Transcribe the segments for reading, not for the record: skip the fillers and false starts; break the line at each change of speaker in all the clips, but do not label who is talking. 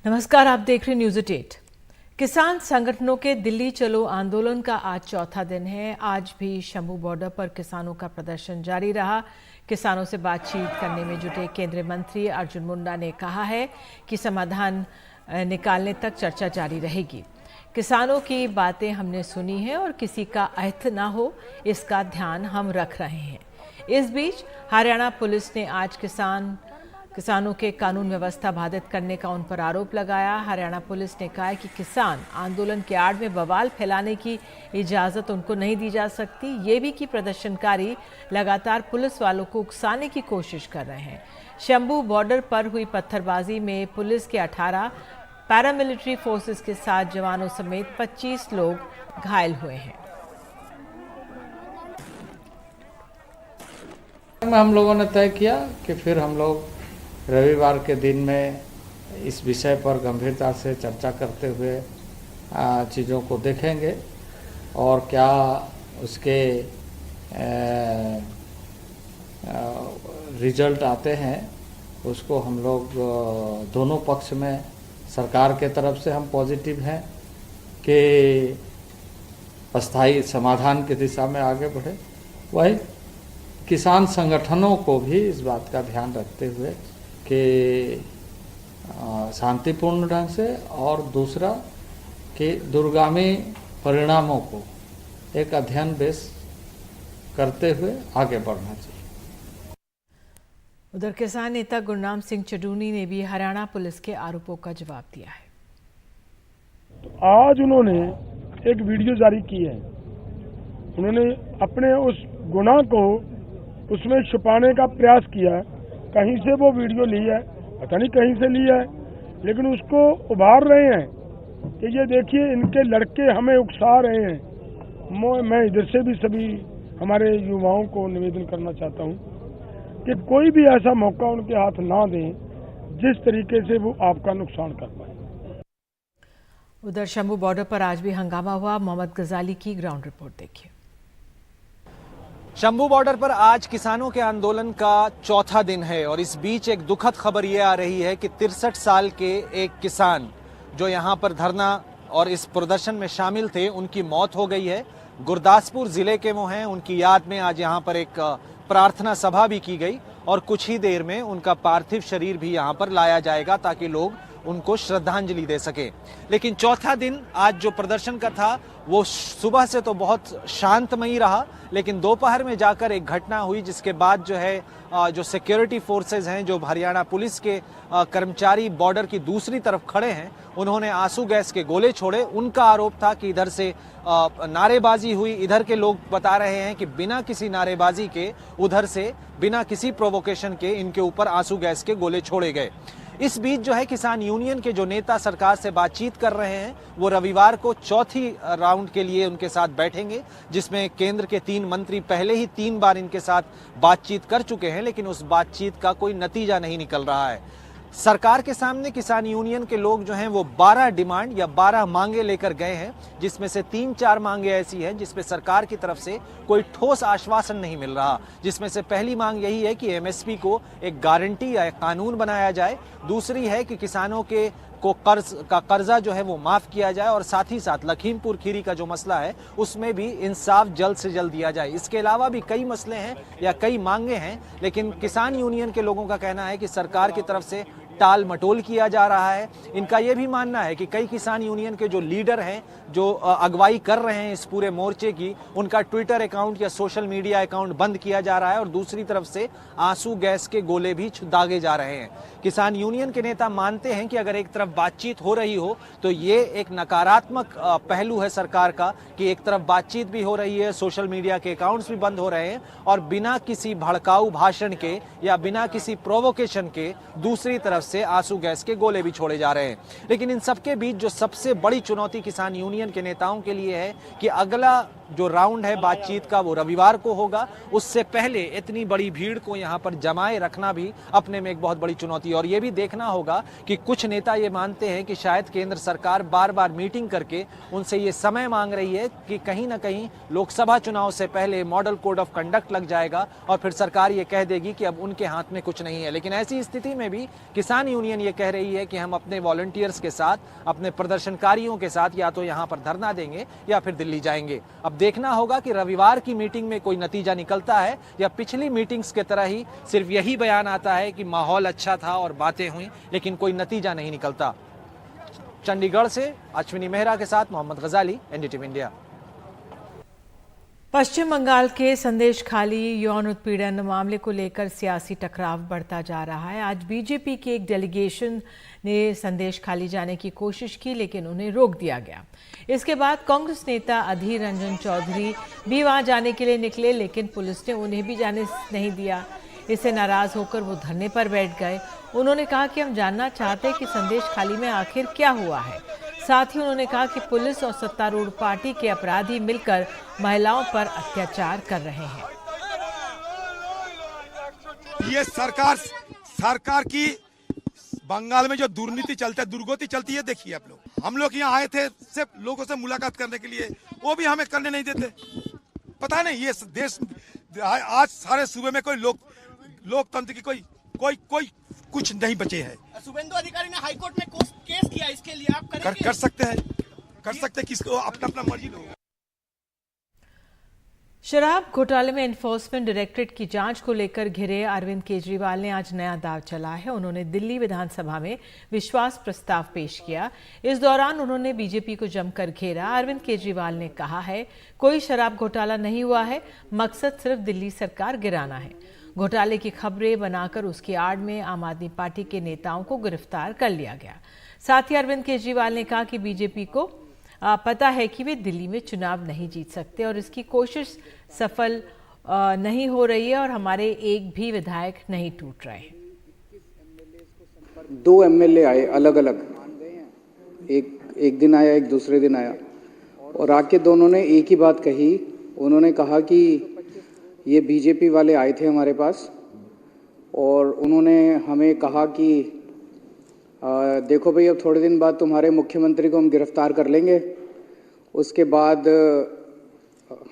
नमस्कार, आप देख रहे न्यूज़ 8। किसान संगठनों के दिल्ली चलो आंदोलन का आज चौथा दिन है। आज भी शंभू बॉर्डर पर किसानों का प्रदर्शन जारी रहा। किसानों से बातचीत करने में जुटे केंद्रीय मंत्री अर्जुन मुंडा ने कहा है कि समाधान निकालने तक चर्चा जारी रहेगी। किसानों की बातें हमने सुनी हैं और किसी का अहित ना हो, इसका ध्यान हम रख रहे हैं। इस बीच हरियाणा पुलिस ने आज किसानों के कानून व्यवस्था बाधित करने का उन पर आरोप लगाया। हरियाणा पुलिस ने कहा है कि किसान आंदोलन के आड़ में बवाल फैलाने की इजाजत उनको नहीं दी जा सकती। ये भी कि प्रदर्शनकारी लगातार पुलिस वालों को उकसाने की कोशिश कर रहे हैं। शंभू बॉर्डर पर हुई पत्थरबाजी में पुलिस के 18 पैरामिलिट्री फोर्सेस के 7 जवानों समेत 25 लोग घायल हुए हैं।
हम लोगों ने तय किया कि फिर हम लोग रविवार के दिन में इस विषय पर गंभीरता से चर्चा करते हुए चीज़ों को देखेंगे और क्या उसके रिजल्ट आते हैं उसको हम लोग दोनों पक्ष में सरकार के तरफ से हम पॉजिटिव हैं कि अस्थायी समाधान की दिशा में आगे बढ़े। वही किसान संगठनों को भी इस बात का ध्यान रखते हुए कि शांतिपूर्ण ढंग से और दूसरा कि दूरगामी परिणामों को एक अध्ययन बेस करते हुए आगे बढ़ना चाहिए।
उधर किसान नेता गुरनाम सिंह चडूनी ने भी हरियाणा पुलिस के आरोपों का जवाब दिया है।
तो आज उन्होंने एक वीडियो जारी की है। उन्होंने अपने उस गुनाह को उसमें छुपाने का प्रयास किया है। कहीं से वो वीडियो ली है, पता नहीं कहीं से ली है, लेकिन उसको उभार रहे हैं कि ये देखिए इनके लड़के हमें उकसा रहे हैं। मैं इधर से भी सभी हमारे युवाओं को निवेदन करना चाहता हूँ कि कोई भी ऐसा मौका उनके हाथ ना दें जिस तरीके से वो आपका नुकसान कर पाए।
उधर शंभू बॉर्डर पर आज भी हंगामा हुआ। मोहम्मद गजाली की ग्राउंड रिपोर्ट देखिए।
शंभू बॉर्डर पर आज किसानों के आंदोलन का चौथा दिन है और इस बीच एक दुखद खबर ये आ रही है कि 63 साल के एक किसान जो यहाँ पर धरना और इस प्रदर्शन में शामिल थे, उनकी मौत हो गई है। गुरदासपुर जिले के वो हैं। उनकी याद में आज यहाँ पर एक प्रार्थना सभा भी की गई और कुछ ही देर में उनका पार्थिव शरीर भी यहाँ पर लाया जाएगा ताकि लोग उनको श्रद्धांजलि दे सके। लेकिन चौथा दिन आज जो प्रदर्शन का था वो सुबह से तो बहुत शांतमयी रहा, लेकिन दोपहर में जाकर एक घटना हुई जिसके बाद जो है जो सिक्योरिटी फोर्सेस हैं, जो हरियाणा पुलिस के कर्मचारी बॉर्डर की दूसरी तरफ खड़े हैं, उन्होंने आंसू गैस के गोले छोड़े। उनका आरोप था कि इधर से नारेबाजी हुई। इधर के लोग बता रहे हैं कि बिना किसी नारेबाजी के उधर से बिना किसी प्रोवोकेशन के इनके ऊपर आंसू गैस के गोले छोड़े गए। इस बीच जो है किसान यूनियन के जो नेता सरकार से बातचीत कर रहे हैं वो रविवार को चौथी राउंड के लिए उनके साथ बैठेंगे, जिसमें केंद्र के 3 मंत्री पहले ही 3 बार इनके साथ बातचीत कर चुके हैं, लेकिन उस बातचीत का कोई नतीजा नहीं निकल रहा है। सरकार के सामने किसान यूनियन के लोग जो हैं वो 12 डिमांड या 12 मांगे लेकर गए हैं, जिसमें से 3-4 मांगे ऐसी हैं जिसमें सरकार की तरफ से कोई ठोस आश्वासन नहीं मिल रहा। जिसमें से पहली मांग यही है कि एमएसपी को एक गारंटी या एक कानून बनाया जाए। दूसरी है कि किसानों के कर्जा जो है वो माफ किया जाए और साथ ही साथ लखीमपुर खीरी का जो मसला है उसमें भी इंसाफ जल्द से जल्द दिया जाए। इसके अलावा भी कई मसले हैं या कई मांगे हैं, लेकिन किसान यूनियन के लोगों का कहना है कि सरकार की तरफ से टाल मटोल किया जा रहा है। इनका यह भी मानना है कि कई किसान यूनियन के जो लीडर हैं, जो अगुवाई कर रहे हैं इस पूरे मोर्चे की, उनका ट्विटर अकाउंट या सोशल मीडिया अकाउंट बंद किया जा रहा है और दूसरी तरफ से आंसू गैस के गोले भी दागे जा रहे हैं। किसान यूनियन के नेता मानते हैं कि अगर एक तरफ बातचीत हो रही हो तो ये एक नकारात्मक पहलू है सरकार का कि एक तरफ बातचीत भी हो रही है, सोशल मीडिया के अकाउंट्स भी बंद हो रहे हैं और बिना किसी भड़काऊ भाषण के या बिना किसी प्रोवोकेशन के दूसरी तरफ से आंसू गैस के गोले भी छोड़े जा रहे हैं। लेकिन इन सबके बीच जो सबसे बड़ी चुनौती किसान यूनियन के नेताओं के लिए है कि अगला जो राउंड है बातचीत का वो रविवार को होगा। उससे पहले इतनी बड़ी भीड़ को यहाँ पर जमाए रखना भी अपने में एक बहुत बड़ी चुनौती है। और ये भी देखना होगा कि कुछ नेता ये मानते हैं कि शायद केंद्र सरकार बार बार मीटिंग करके उनसे ये समय मांग रही है कि कहीं ना कहीं लोकसभा चुनाव से पहले मॉडल कोड ऑफ कंडक्ट लग जाएगा और फिर सरकार ये कह देगी कि अब उनके हाथ में कुछ नहीं है। लेकिन ऐसी स्थिति में भी किसान यूनियन ये कह रही है कि हम अपने वॉलंटियर्स के साथ, अपने प्रदर्शनकारियों के साथ या तो यहाँ पर धरना देंगे या फिर दिल्ली जाएंगे। अब देखना होगा कि रविवार की मीटिंग में कोई नतीजा निकलता है या पिछली मीटिंग्स के तरह ही सिर्फ यही बयान आता है कि माहौल अच्छा था और बातें हुई, लेकिन कोई नतीजा नहीं निकलता। चंडीगढ़ से अश्विनी मेहरा के साथ मोहम्मद गजाली, एनडीटीवी इंडिया।
पश्चिम बंगाल के संदेश खाली यौन उत्पीड़न मामले को लेकर सियासी टकराव बढ़ता जा रहा है। आज बीजेपी की एक डेलीगेशन ने संदेश खाली जाने की कोशिश की, लेकिन उन्हें रोक दिया गया। इसके बाद कांग्रेस नेता अधीर रंजन चौधरी भी वहां जाने के लिए निकले, लेकिन पुलिस ने उन्हें भी जाने नहीं दिया। इससे नाराज होकर वो धरने पर बैठ गए। उन्होंने कहा कि हम जानना चाहते हैं कि संदेश खाली में आखिर क्या हुआ है। साथ ही उन्होंने कहा कि पुलिस और सत्तारूढ़ पार्टी के अपराधी मिलकर महिलाओं पर अत्याचार कर रहे हैं।
ये सरकार की बंगाल में जो दुर्नीति चलता है, दुर्गति चलती है, देखिए आप लोग। हम लोग यहाँ आए थे सिर्फ लोगों से मुलाकात करने के लिए, वो भी हमें करने नहीं देते। पता नहीं ये देश आज सारे सूबे में कोई लोकतंत्र की कोई कुछ नहीं बचे हैं।
शुभेंदु अधिकारी ने हाईकोर्ट में केस किया, इसके लिए आप करेंगे?
कर सकते हैं किसको अपना मर्जी लो।
शराब घोटाले में एनफोर्समेंट डायरेक्टरेट की जांच को लेकर घिरे अरविंद केजरीवाल ने आज नया दांव चला है। उन्होंने दिल्ली विधानसभा में विश्वास प्रस्ताव पेश किया। इस दौरान उन्होंने बीजेपी को जमकर घेरा। अरविंद केजरीवाल ने कहा है, कोई शराब घोटाला नहीं हुआ है, मकसद सिर्फ दिल्ली सरकार गिराना है। घोटाले की खबरें बनाकर उसकी आड़ में आम आदमी पार्टी के नेताओं को गिरफ्तार कर लिया गया। साथ ही अरविंद केजरीवाल ने कहा कि बीजेपी को पता है कि वे दिल्ली में चुनाव नहीं जीत सकते और इसकी कोशिश सफल नहीं हो रही है और हमारे एक भी विधायक नहीं टूट रहे हैं।
2 एमएलए आए अलग अलग, एक दिन आया, एक दूसरे दिन आया, और आके दोनों ने एक ही बात कही। उन्होंने कहा कि ये बीजेपी वाले आए थे हमारे पास और उन्होंने हमें कहा कि देखो भाई, अब थोड़े दिन बाद तुम्हारे मुख्यमंत्री को हम गिरफ्तार कर लेंगे। उसके बाद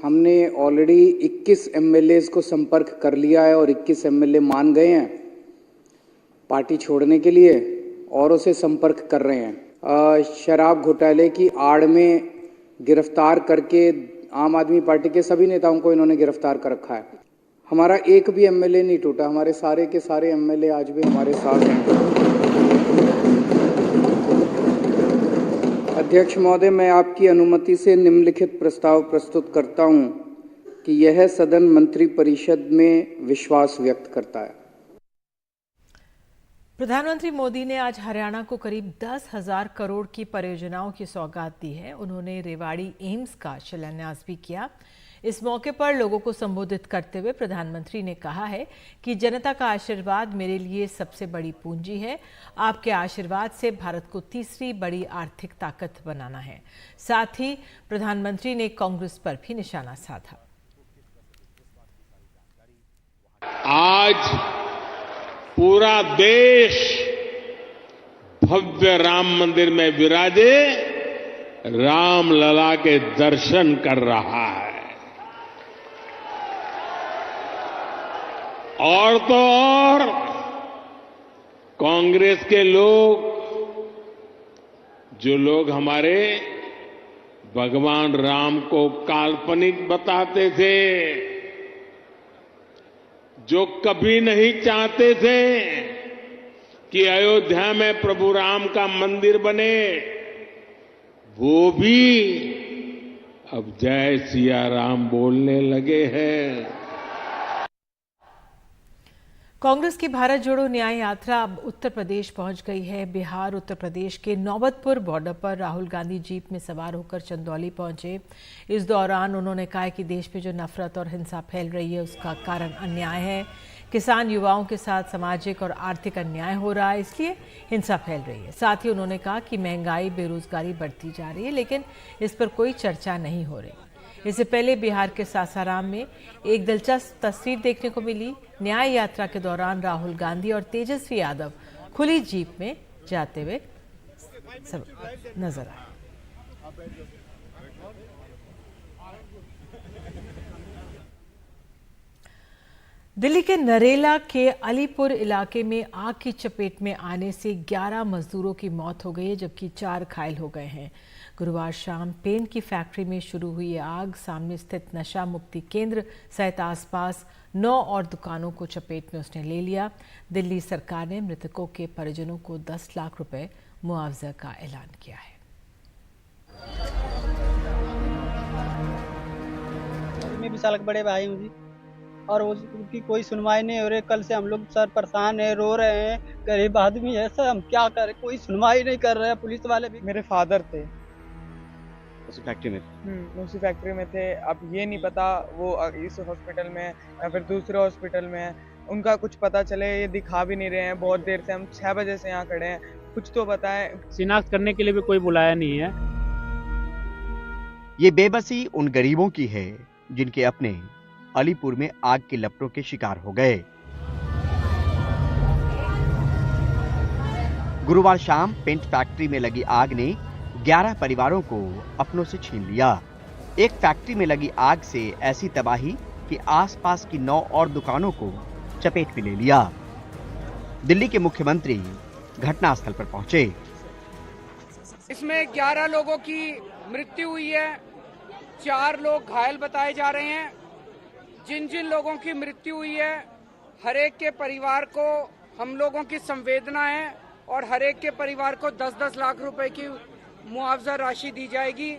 हमने ऑलरेडी 21 एमएलए को संपर्क कर लिया है और 21 एमएलए मान गए हैं पार्टी छोड़ने के लिए और उसे संपर्क कर रहे हैं। शराब घोटाले की आड़ में गिरफ्तार करके आम आदमी पार्टी के सभी नेताओं को इन्होंने गिरफ्तार कर रखा है। हमारा एक भी एमएलए नहीं टूटा, हमारे सारे के सारे एमएलए आज भी हमारे साथ हैं। अध्यक्ष महोदय, मैं आपकी अनुमति से निम्नलिखित प्रस्ताव प्रस्तुत करता हूं कि यह सदन मंत्रिपरिषद में विश्वास व्यक्त करता है।
प्रधानमंत्री मोदी ने आज हरियाणा को करीब 10,000 करोड़ की परियोजनाओं की सौगात दी है। उन्होंने रेवाड़ी एम्स का शिलान्यास भी किया। इस मौके पर लोगों को संबोधित करते हुए प्रधानमंत्री ने कहा है कि जनता का आशीर्वाद मेरे लिए सबसे बड़ी पूंजी है। आपके आशीर्वाद से भारत को तीसरी बड़ी आर्थिक ताकत बनाना है। साथ ही प्रधानमंत्री ने कांग्रेस पर भी निशाना साधा।
आज पूरा देश भव्य राम मंदिर में विराजे रामलला के दर्शन कर रहा है। और तो और कांग्रेस के लोग, जो लोग हमारे भगवान राम को काल्पनिक बताते थे, जो कभी नहीं चाहते थे कि अयोध्या में प्रभु राम का मंदिर बने, वो भी अब जय सिया राम बोलने लगे हैं।
कांग्रेस की भारत जोड़ो न्याय यात्रा अब उत्तर प्रदेश पहुंच गई है। बिहार उत्तर प्रदेश के नौबतपुर बॉर्डर पर राहुल गांधी जीप में सवार होकर चंदौली पहुंचे। इस दौरान उन्होंने कहा कि देश में जो नफरत और हिंसा फैल रही है उसका कारण अन्याय है। किसान युवाओं के साथ सामाजिक और आर्थिक अन्याय हो रहा है, इसलिए हिंसा फैल रही है। साथ ही उन्होंने कहा कि महंगाई, बेरोजगारी बढ़ती जा रही है, लेकिन इस पर कोई चर्चा नहीं हो रही। इससे पहले बिहार के सासाराम में एक दिलचस्प तस्वीर देखने को मिली। न्याय यात्रा के दौरान राहुल गांधी और तेजस्वी यादव खुली जीप में जाते हुए नजर आए। दिल्ली के नरेला के अलीपुर इलाके में आग की चपेट में आने से 11 मजदूरों की मौत हो गई है, जबकि 4 घायल हो गए हैं। गुरुवार शाम पेंट की फैक्ट्री में शुरू हुई आग सामने स्थित नशा मुक्ति केंद्र सहित आसपास 9 और दुकानों को चपेट में उसने ले लिया। दिल्ली सरकार ने मृतकों के परिजनों को 10 लाख रुपए मुआवजा का ऐलान किया है।
मैं विशाल के बड़े भाई हूँ जी, और उनकी कोई सुनवाई नहीं हो रही। कल से हम लोग सर परेशान है, रो रहे हैं, गरीब आदमी है सर, हम क्या करें, कोई सुनवाई नहीं कर रहे हैं। पुलिस वाले भी।
मेरे फादर थे
उसी फैक्ट्री में
उसी फैक्ट्री में थे। अब ये नहीं पता वो इस हॉस्पिटल में है या फिर दूसरे हॉस्पिटल में है, उनका कुछ पता चले। ये दिखा भी नहीं रहे हैं, बहुत देर से हम 6 बजे से यहाँ खड़े हैं, कुछ तो बताएं।
शिनाख्त करने के लिए भी कोई बुलाया नहीं है।
ये बेबसी उन गरीबों की है जिनके अपने अलीपुर में आग की लपटों के शिकार हो गए। गुरुवार शाम पेंट फैक्ट्री में लगी आग ने 11 परिवारों को अपनों से छीन लिया। एक फैक्ट्री में लगी आग से ऐसी तबाही कि आसपास की 9 और दुकानों को चपेट में ले लिया। दिल्ली के मुख्यमंत्री घटनास्थल पर पहुंचे।
इसमें 11 लोगों की मृत्यु हुई है, 4 लोग घायल बताए जा रहे हैं। जिन जिन लोगों की मृत्यु हुई है, हर एक के परिवार को हम लोगों की संवेदना है और हर एक के परिवार को 10-10 लाख रुपए की मुआवजा राशि दी जाएगी।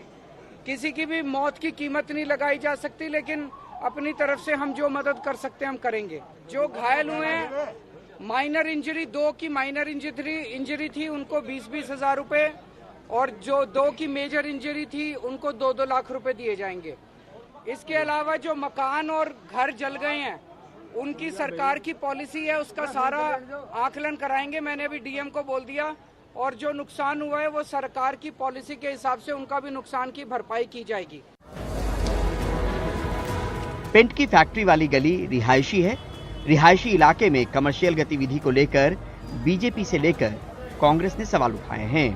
किसी की भी मौत की कीमत नहीं लगाई जा सकती, लेकिन अपनी तरफ से हम जो मदद कर सकते हैं हम करेंगे। जो घायल हुए हैं, माइनर इंजरी 2 की माइनर इंजरी थी, उनको 20-20 हजार रुपए, और जो 2 की मेजर इंजरी थी उनको 2-2 लाख रुपए दिए जाएंगे। इसके अलावा जो मकान और घर जल गए हैं, उनकी सरकार की पॉलिसी है, उसका सारा आकलन कराएंगे। मैंने अभी डीएम को बोल दिया, और जो नुकसान हुआ है वो सरकार की पॉलिसी के हिसाब से उनका भी नुकसान की भरपाई की जाएगी।
पेंट की फैक्ट्री वाली गली रिहायशी है। रिहायशी इलाके में कमर्शियल गतिविधि को लेकर बीजेपी से लेकर कांग्रेस ने सवाल उठाए हैं।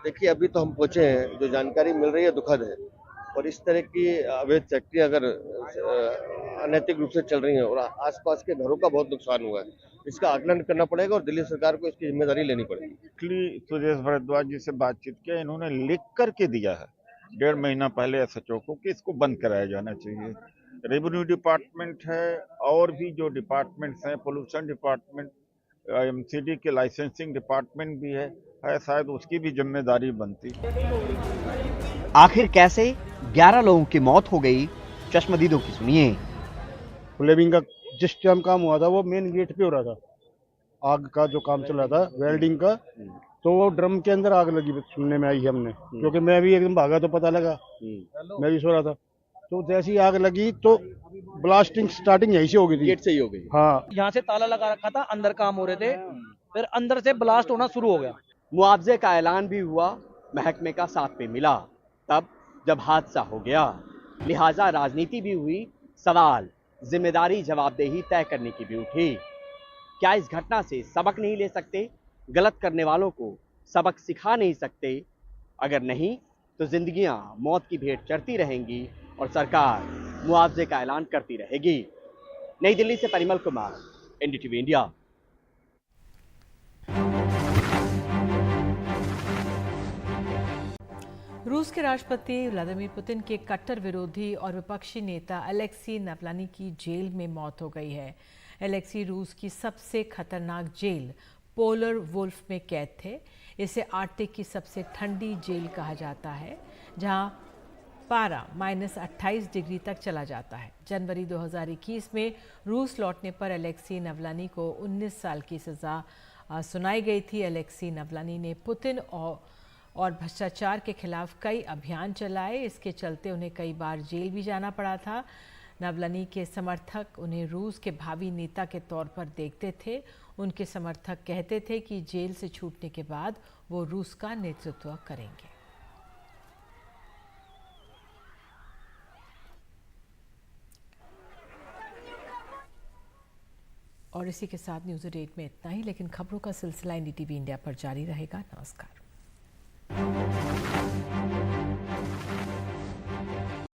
देखिए, अभी तो हम पहुंचे हैं, जो जानकारी मिल रही है दुखद है, और इस तरह की अवैध फैक्ट्री अगर अनैतिक रूप से चल रही है और आसपास के घरों का बहुत नुकसान हुआ है, इसका आकलन करना पड़ेगा और दिल्ली सरकार को इसकी जिम्मेदारी लेनी पड़ेगी।
सुरेश भारद्वाज जी से बातचीत किया, इन्होंने लिख करके दिया है 1.5 महीना पहले एसएचओ को कि इसको बंद कराया जाना चाहिए। रेवेन्यू डिपार्टमेंट है और भी जो डिपार्टमेंट्स हैं, पोल्यूशन डिपार्टमेंट, एमसीडी के लाइसेंसिंग डिपार्टमेंट भी है, शायद उसकी भी जिम्मेदारी बनती।
आखिर कैसे 11 लोगों की मौत हो गई, चश्मदीदों की सुनिए।
फ्लेमिंग का जिस टाइम काम हुआ था वो मेन गेट पे हो रहा था, आग का जो काम चल रहा था वेल्डिंग का, तो वो ड्रम के अंदर आग लगी सुनने में आई हमने, क्योंकि मैं भी एकदम भागा तो पता लगा, मैं भी सो रहा था। तो जैसी आग लगी तो ब्लास्टिंग स्टार्टिंग यहीं से हो गई थी,
गेट से ही हो गई।
हाँ,
यहाँ से ताला लगा रखा था, अंदर काम हो रहे थे, फिर अंदर से ब्लास्ट होना शुरू हो गया।
मुआवजे का ऐलान भी हुआ, महकमे का साथ में मिला, तब जब हादसा हो गया। लिहाजा राजनीति भी हुई, सवाल जिम्मेदारी जवाबदेही तय करने की भी उठी। क्या इस घटना से सबक नहीं ले सकते? गलत करने वालों को सबक सिखा नहीं सकते? अगर नहीं तो जिंदगियां मौत की भेंट चढ़ती रहेंगी और सरकार मुआवजे का ऐलान करती रहेगी। नई दिल्ली से परिमल कुमार, एनडीटीवी इंडिया।
रूस के राष्ट्रपति व्लादिमीर पुतिन के कट्टर विरोधी और विपक्षी नेता अलेक्सी नावल्नी की जेल में मौत हो गई है। अलेक्सी रूस की सबसे खतरनाक जेल पोलर वुल्फ में कैद थे। इसे आर्कटिक की सबसे ठंडी जेल कहा जाता है, जहां पारा -28 डिग्री तक चला जाता है। जनवरी 2021 में रूस लौटने पर अलेक्सी नावल्नी को 19 साल की सजा सुनाई गई थी। अलेक्सी नावल्नी ने पुतिन और भ्रष्टाचार के खिलाफ कई अभियान चलाए। इसके चलते उन्हें कई बार जेल भी जाना पड़ा था। नावल्नी के समर्थक उन्हें रूस के भावी नेता के तौर पर देखते थे। उनके समर्थक कहते थे कि जेल से छूटने के बाद वो रूस का नेतृत्व करेंगे। और इसी के साथ न्यूज़ 8 में इतना ही, लेकिन खबरों का सिलसिला NDTV इंडिया पर जारी रहेगा। नमस्कार।